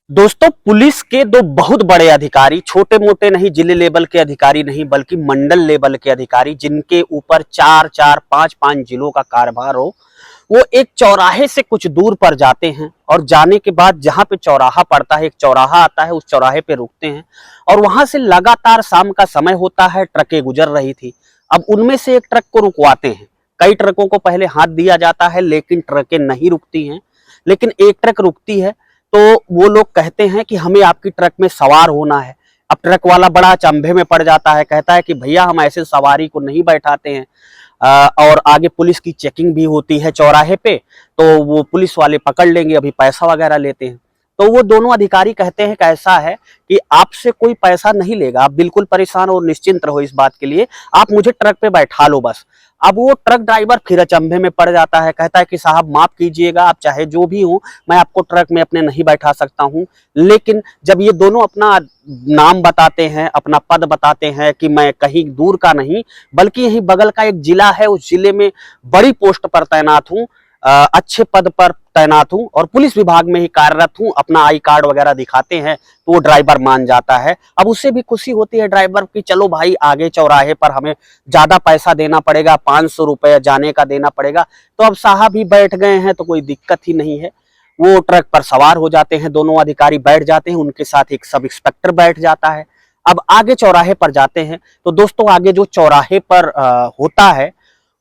दोस्तों, पुलिस के दो बहुत बड़े अधिकारी, छोटे मोटे नहीं, जिले लेवल के अधिकारी नहीं बल्कि मंडल लेवल के अधिकारी, जिनके ऊपर चार चार पांच पांच जिलों का कार्यभार हो, वो एक चौराहे से कुछ दूर पर जाते हैं और जाने के बाद जहां पे चौराहा पड़ता है, एक चौराहा आता है, उस चौराहे पे रुकते हैं और वहां से लगातार शाम का समय होता है, ट्रकें गुजर रही थी। अब उनमें से एक ट्रक को रुकवाते हैं। कई ट्रकों को पहले हाथ दिया जाता है लेकिन ट्रकें नहीं रुकती हैं। लेकिन एक ट्रक रुकती है तो वो लोग कहते हैं कि हमें आपकी ट्रक में सवार होना है। अब ट्रक वाला बड़ा अचंभे में पड़ जाता है, कहता है कि भैया हम ऐसे सवारी को नहीं बैठाते हैं। और आगे पुलिस की चेकिंग भी होती है चौराहे पे, तो वो पुलिस वाले पकड़ लेंगे, अभी पैसा वगैरह लेते हैं। तो वो दोनों अधिकारी कहते हैं कि ऐसा है कि आपसे कोई पैसा नहीं लेगा, आप बिल्कुल परेशान और निश्चिंत रहो इस बात के लिए, आप मुझे ट्रक पे बैठा लो बस। अब वो ट्रक ड्राइवर फिर अचंभे में पड़ जाता है, कहता है कि साहब माफ कीजिएगा, आप चाहे जो भी हो, मैं आपको ट्रक में अपने नहीं बैठा सकता हूं। लेकिन जब ये दोनों अपना नाम बताते हैं, अपना पद बताते हैं कि मैं कहीं दूर का नहीं बल्कि यही बगल का एक जिला है, उस जिले में बड़ी पोस्ट पर तैनात हूँ, अच्छे पद पर तैनात हूं और पुलिस विभाग में ही कार्यरत हूं, अपना आई कार्ड वगैरह दिखाते हैं, तो वो ड्राइवर मान जाता है। अब उससे भी खुशी होती है ड्राइवर की, चलो भाई आगे चौराहे पर हमें ज्यादा पैसा देना पड़ेगा, 500 रुपये जाने का देना पड़ेगा, तो अब साहब ही बैठ गए हैं तो कोई दिक्कत ही नहीं है। वो ट्रक पर सवार हो जाते हैं, दोनों अधिकारी बैठ जाते हैं, उनके साथ एक सब इंस्पेक्टर बैठ जाता है। अब आगे चौराहे पर जाते हैं तो दोस्तों आगे जो चौराहे पर होता है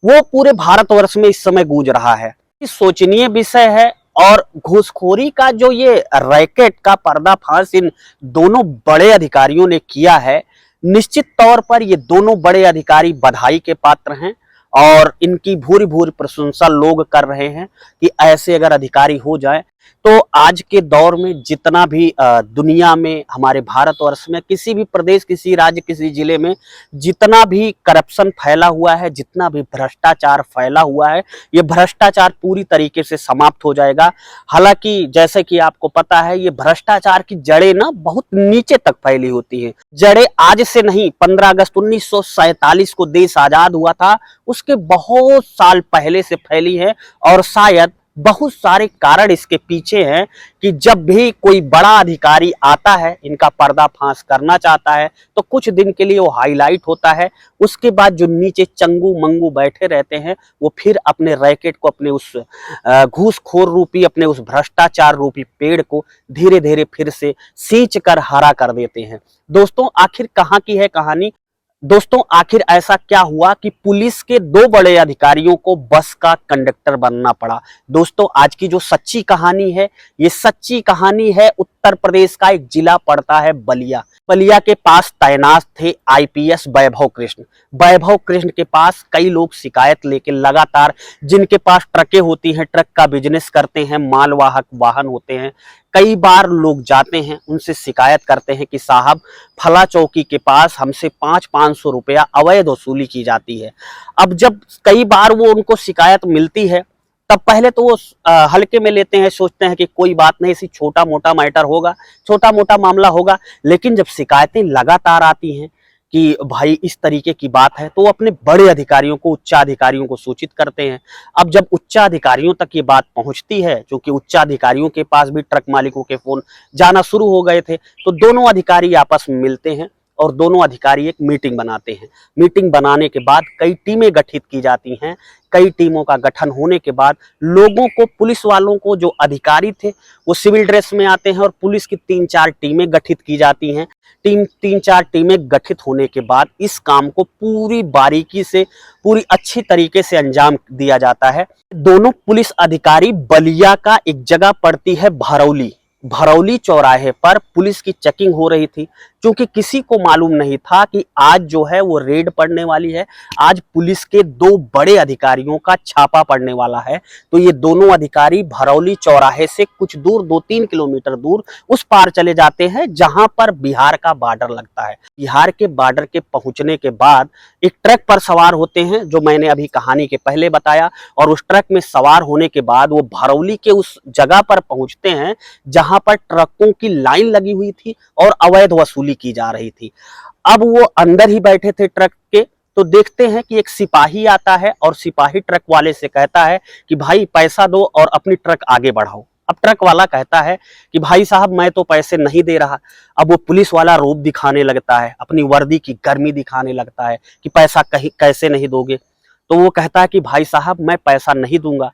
वो पूरे भारतवर्ष में इस समय गूंज रहा है। सोचनीय विषय है और घूसखोरी का जो ये रैकेट का पर्दाफाश इन दोनों बड़े अधिकारियों ने किया है, निश्चित तौर पर ये दोनों बड़े अधिकारी बधाई के पात्र हैं और इनकी भूरी भूरी प्रशंसा लोग कर रहे हैं कि ऐसे अगर अधिकारी हो जाए तो आज के दौर में जितना भी दुनिया में, हमारे भारतवर्ष में, किसी भी प्रदेश, किसी राज्य, किसी जिले में जितना भी करप्शन फैला हुआ है, जितना भी भ्रष्टाचार फैला हुआ है, ये भ्रष्टाचार पूरी तरीके से समाप्त हो जाएगा। हालांकि जैसे कि आपको पता है, ये भ्रष्टाचार की जड़ें ना बहुत नीचे तक फैली होती हैं। जड़ें आज से नहीं, 15 अगस्त 1947 को देश आजाद हुआ था, उसके बहुत साल पहले से फैली है और शायद बहुत सारे कारण इसके पीछे हैं कि जब भी कोई बड़ा अधिकारी आता है, इनका पर्दाफाश करना चाहता है, तो कुछ दिन के लिए वो हाईलाइट होता है, उसके बाद जो नीचे चंगू मंगू बैठे रहते हैं वो फिर अपने रैकेट को, अपने उस घूसखोर रूपी, अपने उस भ्रष्टाचार रूपी पेड़ को धीरे धीरे फिर से सींच कर हरा कर देते हैं। दोस्तों आखिर कहाँ की है कहानी? दोस्तों आखिर ऐसा क्या हुआ कि पुलिस के दो बड़े अधिकारियों को बस का कंडक्टर बनना पड़ा? दोस्तों आज की जो सच्ची कहानी है, ये सच्ची कहानी है उत्तर प्रदेश का एक जिला पड़ता है बलिया। बलिया के पास तैनात थे आईपीएस वैभव कृष्ण। वैभव कृष्ण के पास कई लोग शिकायत लेके लगातार, जिनके पास ट्रकें होती हैं, ट्रक का बिजनेस करते हैं, मालवाहक वाहन होते हैं, कई बार लोग जाते हैं, उनसे शिकायत करते हैं कि साहब फला चौकी के पास हमसे 500 रुपया अवैध वसूली की जाती है। अब जब कई बार वो उनको शिकायत मिलती है, तब पहले तो वो हल्के में लेते हैं, सोचते हैं कि कोई बात नहीं, इसी छोटा मोटा मैटर होगा, छोटा मोटा मामला होगा। लेकिन जब शिकायतें लगातार आती हैं कि भाई इस तरीके की बात है, तो वो अपने बड़े अधिकारियों को, उच्चाधिकारियों को सूचित करते हैं। अब जब उच्चाधिकारियों तक ये बात पहुंचती है, क्योंकि उच्चाधिकारियों के पास भी ट्रक मालिकों के फोन जाना शुरू हो गए थे, तो दोनों अधिकारी आपस में मिलते हैं और दोनों अधिकारी एक मीटिंग बनाते हैं। मीटिंग बनाने के बाद कई टीमें गठित की जाती हैं। कई टीमों का गठन होने के बाद लोगों को, पुलिस वालों को, जो अधिकारी थे वो सिविल ड्रेस में आते हैं और पुलिस की 3-4 टीमें गठित की जाती हैं। 3-4 टीमें गठित होने के बाद इस काम को पूरी बारीकी से, पूरी अच्छी तरीके से अंजाम दिया जाता है। दोनों पुलिस अधिकारी, बलिया का एक जगह पड़ती है भरौली, भरौली चौराहे पर पुलिस की चेकिंग हो रही थी, क्योंकि किसी को मालूम नहीं था कि आज जो है वो रेड पड़ने वाली है, आज पुलिस के दो बड़े अधिकारियों का छापा पड़ने वाला है। तो ये दोनों अधिकारी भरौली चौराहे से कुछ दूर, 2-3 किलोमीटर दूर उस पार चले जाते हैं जहां पर बिहार का बॉर्डर लगता है। बिहार के बॉर्डर के पहुंचने के बाद एक ट्रक पर सवार होते हैं, जो मैंने अभी कहानी के पहले बताया, और उस ट्रक में सवार होने के बाद वो भरौली के उस जगह पर पहुंचते हैं जहां पर ट्रकों की लाइन लगी हुई थी और अवैध वसूली की जा रही थी। अब वो अंदर ही बैठे थे ट्रक के, तो देखते हैं कि एक सिपाही आता है और सिपाही ट्रक वाले से कहता है कि भाई पैसा दो और अपनी ट्रक आगे बढ़ाओ। अब ट्रक वाला कहता है कि भाई साहब मैं तो पैसे नहीं दे रहा। अब वो पुलिस वाला रूप दिखाने लगता है, अपनी वर्दी की गर्मी दिखाने लगता है कि पैसा कहीं कैसे नहीं दोगे। तो वो कहता है कि भाई साहब मैं पैसा नहीं दूंगा।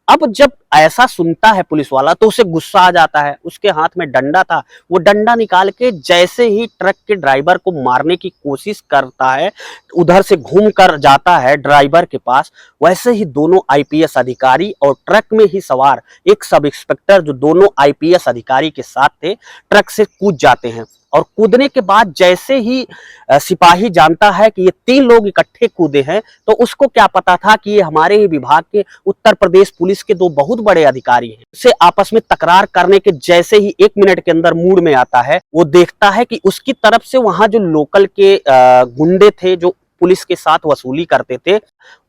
अब जब ऐसा सुनता है पुलिस वाला तो उसे गुस्सा आ जाता है। उसके हाथ में डंडा था, वो डंडा निकाल के जैसे ही ट्रक के ड्राइवर को मारने की कोशिश करता है, उधर से घूम कर जाता है ड्राइवर के पास, वैसे ही दोनों आईपीएस अधिकारी और ट्रक में ही सवार एक सब इंस्पेक्टर जो दोनों आईपीएस अधिकारी के साथ थे, ट्रक से कूद जाते हैं। और कूदने के बाद जैसे ही सिपाही जानता है कि ये 3 लोग इकट्ठे कूदे हैं, तो उसको क्या पता था कि ये हमारे ही विभाग के उत्तर प्रदेश पुलिस के 2 बहुत बड़े अधिकारी हैं। उसे आपस में तकरार करने के जैसे ही 1 मिनट के अंदर मूड में आता है, वो देखता है कि उसकी तरफ से वहां जो लोकल के गुंडे थे जो पुलिस के साथ वसूली करते थे,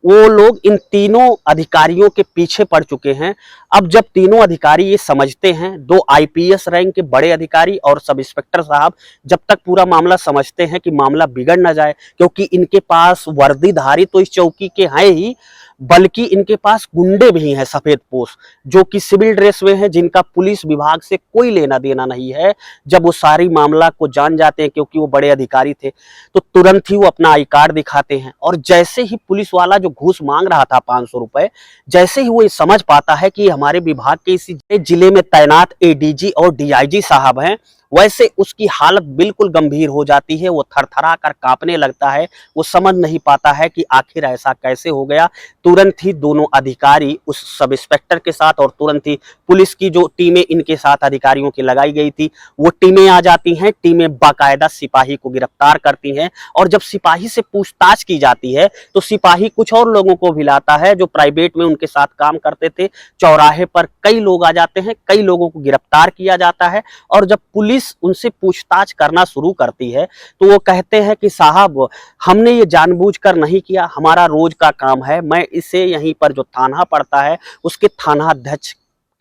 वो लोग इन तीनों अधिकारियों के पीछे पड़ चुके हैं। अब जब तीनों अधिकारी ये समझते हैं, 2 आईपीएस रैंक के बड़े अधिकारी और सब इंस्पेक्टर साहब जब तक पूरा मामला समझते हैं कि मामला बिगड़ ना जाए, क्योंकि इनके पास वर्दीधारी तो इस चौकी के हैं ही, बल्कि इनके पास गुंडे भी हैं सफेद पोश, जो कि सिविल ड्रेस में हैं, जिनका पुलिस विभाग से कोई लेना देना नहीं है। जब वो सारी मामला को जान जाते हैं, क्योंकि वो बड़े अधिकारी थे, तो तुरंत ही वो अपना आई कार्ड दिखाते हैं। और जैसे ही पुलिस वाला जो घूस मांग रहा था 500 रुपए, जैसे ही वो ये समझ पाता है कि हमारे विभाग के इसी जिले में तैनात एडीजी और डीआईजी साहब हैं, वैसे उसकी हालत बिल्कुल गंभीर हो जाती है। वो थरथरा कर कांपने लगता है। वो समझ नहीं पाता है कि आखिर ऐसा कैसे हो गया। तुरंत ही दोनों अधिकारी उस सब इंस्पेक्टर के साथ और तुरंत ही पुलिस की जो टीमें इनके साथ अधिकारियों की लगाई गई थी, वो टीमें आ जाती हैं। टीमें बाकायदा सिपाही को गिरफ्तार करती हैं। और जब सिपाही से पूछताछ की जाती है तो सिपाही कुछ और लोगों को भी लाता है जो प्राइवेट में उनके साथ काम करते थे। चौराहे पर कई लोग आ जाते हैं, कई लोगों को गिरफ्तार किया जाता है। और जब पुलिस उनसे पूछताछ करना शुरू करती है तो वो कहते हैं कि साहब हमने ये जानबूझकर नहीं किया, हमारा रोज का काम है, मैं इसे यहीं पर जो थाना पड़ता है उसके थाना अध्यक्ष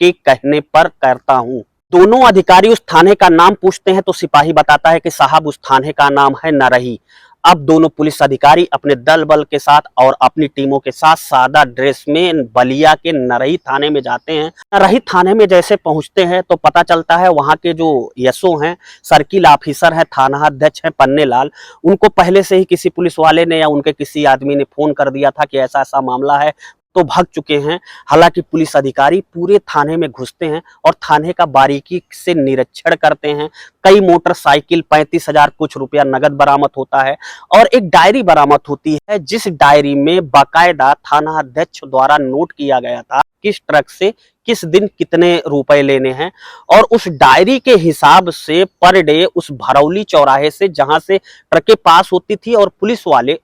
के कहने पर करता हूं। दोनों अधिकारी उस थाने का नाम पूछते हैं तो सिपाही बताता है कि साहब उस थाने का नाम है नरही। अब दोनों पुलिस अधिकारी अपने दल बल के साथ और अपनी टीमों के साथ सादा ड्रेस में बलिया के नरही थाने में जाते हैं। नरही थाने में जैसे पहुंचते हैं तो पता चलता है वहां के जो एसओ हैं, सर्किल ऑफिसर हैं, थाना अध्यक्ष हैं पन्ने लाल, उनको पहले से ही किसी पुलिस वाले ने या उनके किसी आदमी ने फोन कर दिया था कि ऐसा ऐसा मामला है, तो भाग चुके हैं। हालांकि पुलिस अधिकारी पूरे थाने में घुसते हैं और थाने का बारीकी से निरीक्षण करते हैं। कई मोटरसाइकिल, 35,000 कुछ रुपया नगद बरामद होता है और एक डायरी बरामद होती है, जिस डायरी में बाकायदा थाना अध्यक्ष द्वारा नोट किया गया था किस ट्रक से किस दिन कितने रुपए लेने हैं। और उस डायरी के हिसाब से पर डे उस भरौली चौराहे से जहां से ट्रकें पास होती थी और पुलिस वाले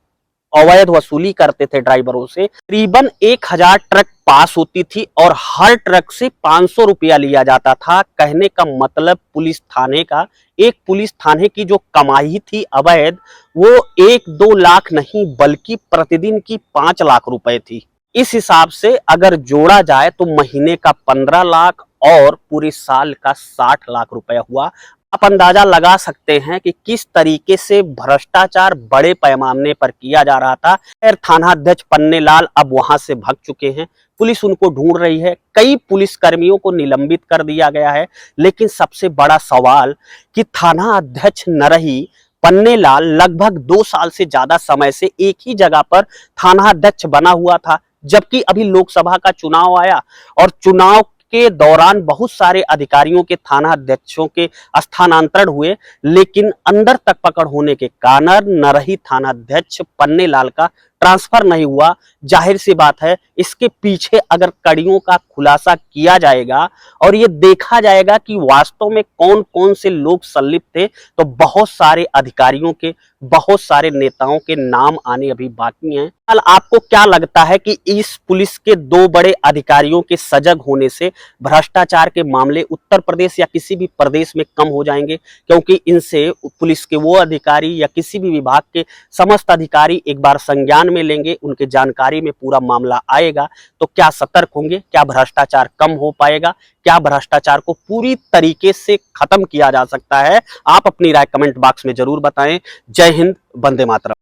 अवैध वसूली करते थे ड्राइवरों से, करीबन 1000 ट्रक पास होती थी और हर ट्रक से 500 रुपया लिया जाता था। कहने का मतलब पुलिस थाने का, एक पुलिस थाने की जो कमाई थी अवैध, वो 1-2 लाख नहीं बल्कि प्रतिदिन की 5 लाख रुपए थी। इस हिसाब से अगर जोड़ा जाए तो महीने का 15 लाख और पूरे साल का 60 लाख रुपया हुआ। आप अंदाजा लगा सकते हैं कि किस तरीके से भ्रष्टाचार बड़े पैमाने पर किया जा रहा था। खैर थाना अध्यक्ष पन्ने लाल अब वहां से भाग चुके हैं, पुलिस उनको ढूंढ रही है, कई पुलिस कर्मियों को निलंबित कर दिया गया है। लेकिन सबसे बड़ा सवाल कि थाना अध्यक्ष नरही पन्ने लाल लगभग 2 साल से ज्यादा समय से एक ही जगह पर थाना अध्यक्ष बना हुआ था, जबकि अभी लोकसभा का चुनाव आया और चुनाव के दौरान बहुत सारे अधिकारियों के थाना अध्यक्षों के स्थानांतरण हुए, लेकिन अंदर तक पकड़ होने के कारण नरही थाना अध्यक्ष पन्ने लाल का ट्रांसफर नहीं हुआ। जाहिर सी बात है इसके पीछे अगर कड़ियों का खुलासा किया जाएगा और ये देखा जाएगा कि वास्तव में कौन कौन से लोग संलिप्त थे, तो बहुत सारे अधिकारियों के, बहुत सारे नेताओं के नाम आने अभी बाकी हैं। आपको क्या लगता है कि इस पुलिस के 2 बड़े अधिकारियों के सजग होने से भ्रष्टाचार के मामले उत्तर प्रदेश या किसी भी प्रदेश में कम हो जाएंगे? क्योंकि इनसे पुलिस के वो अधिकारी या किसी भी विभाग के समस्त अधिकारी एक बार संज्ञान में लेंगे, उनके जानकारी में पूरा मामला आएगा, तो क्या सतर्क होंगे? क्या भ्रष्टाचार कम हो पाएगा? क्या भ्रष्टाचार को पूरी तरीके से खत्म किया जा सकता है? आप अपनी राय कमेंट बॉक्स में जरूर बताएं। जय हिंद, वंदे मातरम।